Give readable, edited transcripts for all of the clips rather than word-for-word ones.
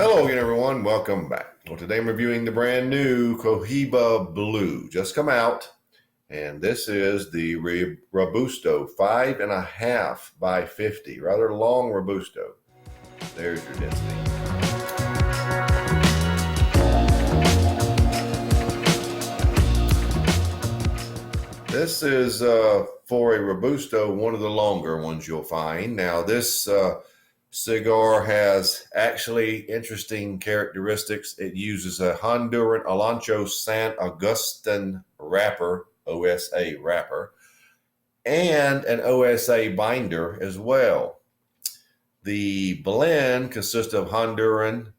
Hello again, everyone. Welcome back. Well, today I'm reviewing the brand new Cohiba Blue. Just come out, and this is the Robusto 5.5 by 50. Rather long Robusto. There's your density. This is for a Robusto, one of the longer ones you'll find. Now, this cigar has actually interesting characteristics. It uses a Honduran Alancho San Agustin wrapper, OSA wrapper, and an OSA binder as well. The blend consists of Honduran,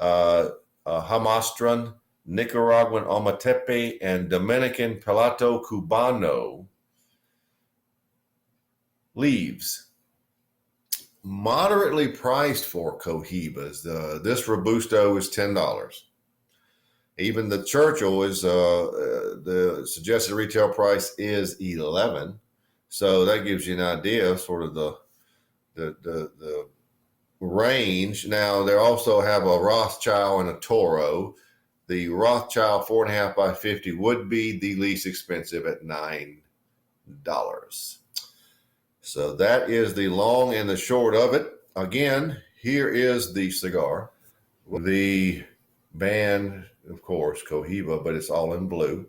Jamastran, Nicaraguan Ometepe, and Dominican Piloto Cubano leaves. Moderately priced for Cohibas. This Robusto is $10. Even the Churchill is the suggested retail price is $11. So that gives you an idea of sort of the range. Now they also have a Rothschild and a Toro. The Rothschild 4.5 by 50 would be the least expensive at $9. So that is the long and the short of it. Again, here is the cigar. The band, of course, Cohiba, but it's all in blue.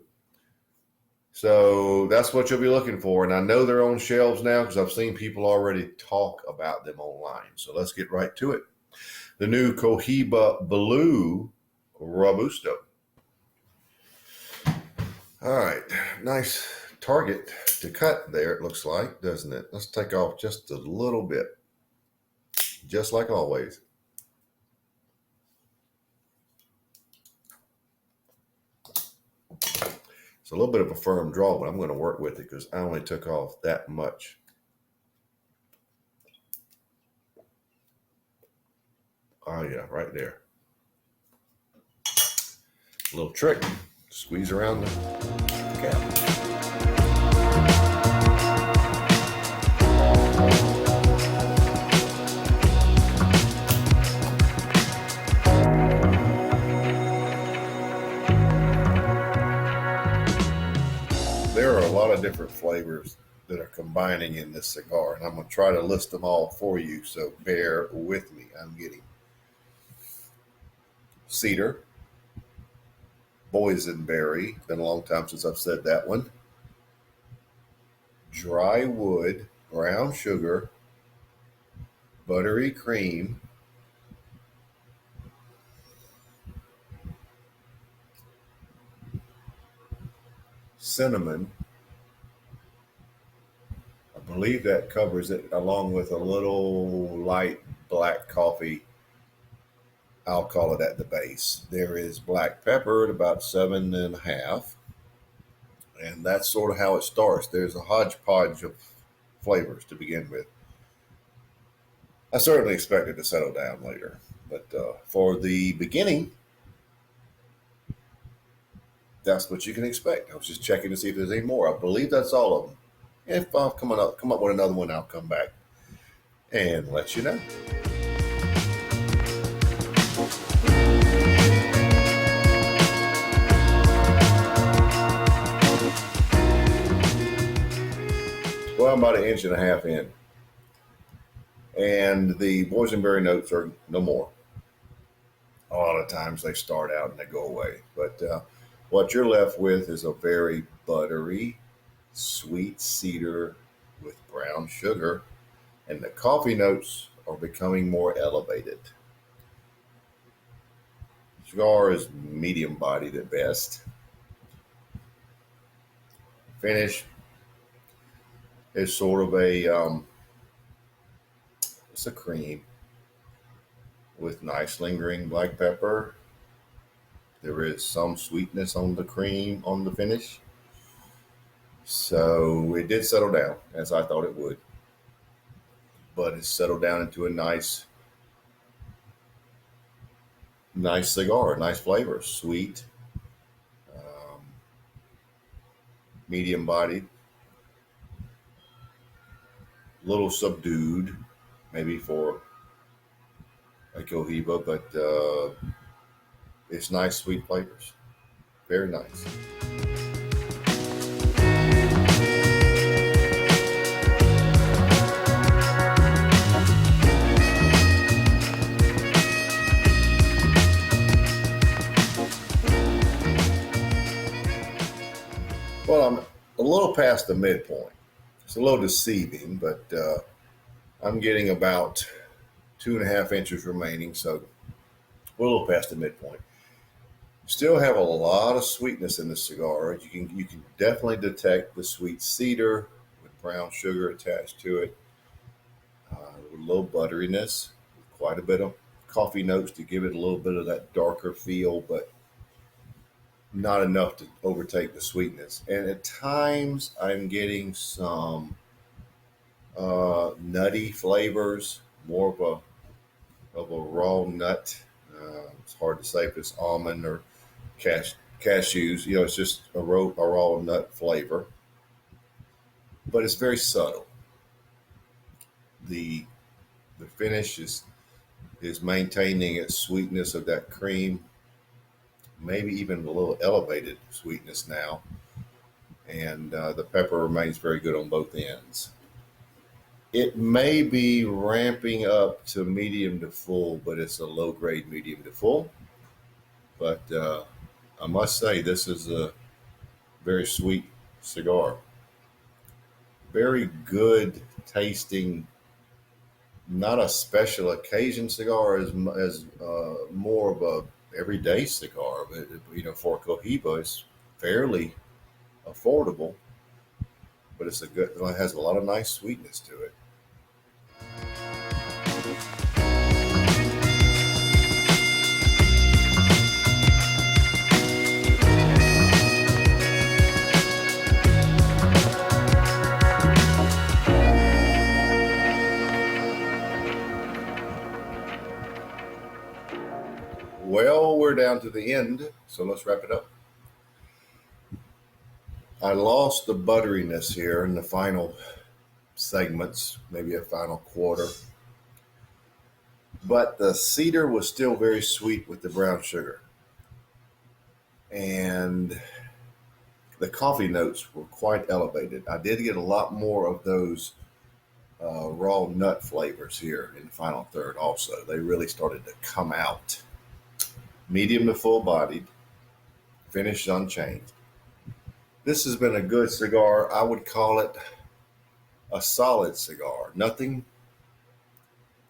So that's what you'll be looking for. And I know they're on shelves now because I've seen people already talk about them online. So let's get right to it. The new Cohiba Blue Robusto. All right, nice target to cut there, it looks like, doesn't it? Let's take off just a little bit, just like always. It's a little bit of a firm draw, but I'm going to work with it because I only took off that much. Oh yeah, right there. A little trick, squeeze around the cap. There are a lot of different flavors that are combining in this cigar, and I'm going to try to list them all for you, so bear with me. I'm getting cedar, boysenberry, been a long time since I've said that one, dry wood, brown sugar, buttery cream, cinnamon. I believe that covers it, along with a little light black coffee. I'll call it at the base. There is black pepper at about 7.5. And that's sort of how it starts. There's a hodgepodge of flavors to begin with. I certainly expect it to settle down later. But for the beginning, that's what you can expect. I was just checking to see if there's any more. I believe that's all of them. If I come up with another one, I'll come back and let you know. Well, I'm about 1.5 inches in, and the boysenberry notes are no more. A lot of times they start out and they go away, but what you're left with is a very buttery, sweet cedar with brown sugar, and the coffee notes are becoming more elevated. Cigar is medium bodied at best. Finish is sort of it's a cream with nice lingering black pepper. There is some sweetness on the cream on the finish. So it did settle down as I thought it would, but it's settled down into a nice cigar, nice flavor, sweet, um, medium bodied, little subdued, maybe for a Cohiba, but it's nice, sweet flavors. Very nice. Well, I'm a little past the midpoint. It's a little deceiving, but I'm getting about 2.5 inches remaining, so we're a little past the midpoint. Still have a lot of sweetness in the cigar. You can definitely detect the sweet cedar with brown sugar attached to it, with a little butteriness, quite a bit of coffee notes to give it a little bit of that darker feel, but not enough to overtake the sweetness. And at times, I'm getting some nutty flavors, more of a raw nut. It's hard to say if it's almond or cashews. It's just a raw nut flavor, but it's very subtle. The the finish is maintaining its sweetness of that cream, maybe even a little elevated sweetness now, and the pepper remains very good on both ends. It may be ramping up to medium to full, but it's a low grade medium to full. But I must say, this is a very sweet cigar. Very good tasting, not a special occasion cigar as more of a everyday cigar. But for Cohiba, it's fairly affordable, but it has a lot of nice sweetness to it. Well, we're down to the end, so let's wrap it up. I lost the butteriness here in the final segments, maybe a final quarter. But the cedar was still very sweet with the brown sugar. And the coffee notes were quite elevated. I did get a lot more of those raw nut flavors here in the final third also. They really started to come out. Medium to full bodied, finish unchanged. This has been a good cigar. I would call it a solid cigar. Nothing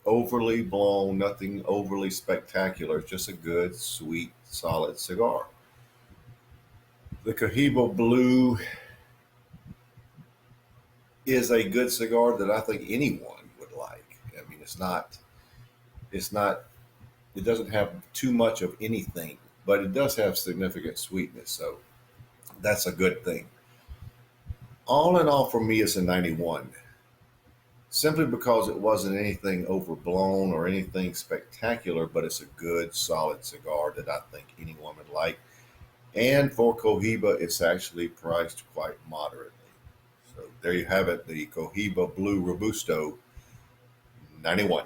overly blown, nothing overly spectacular. It's just a good, sweet, solid cigar. The Cohiba Blue is a good cigar that I think anyone would like. I mean, it doesn't have too much of anything, but it does have significant sweetness. So that's a good thing. All in all, for me, it's a 91. Simply because it wasn't anything overblown or anything spectacular, but it's a good, solid cigar that I think anyone would like. And for Cohiba, it's actually priced quite moderately. So there you have it, the Cohiba Blue Robusto 91.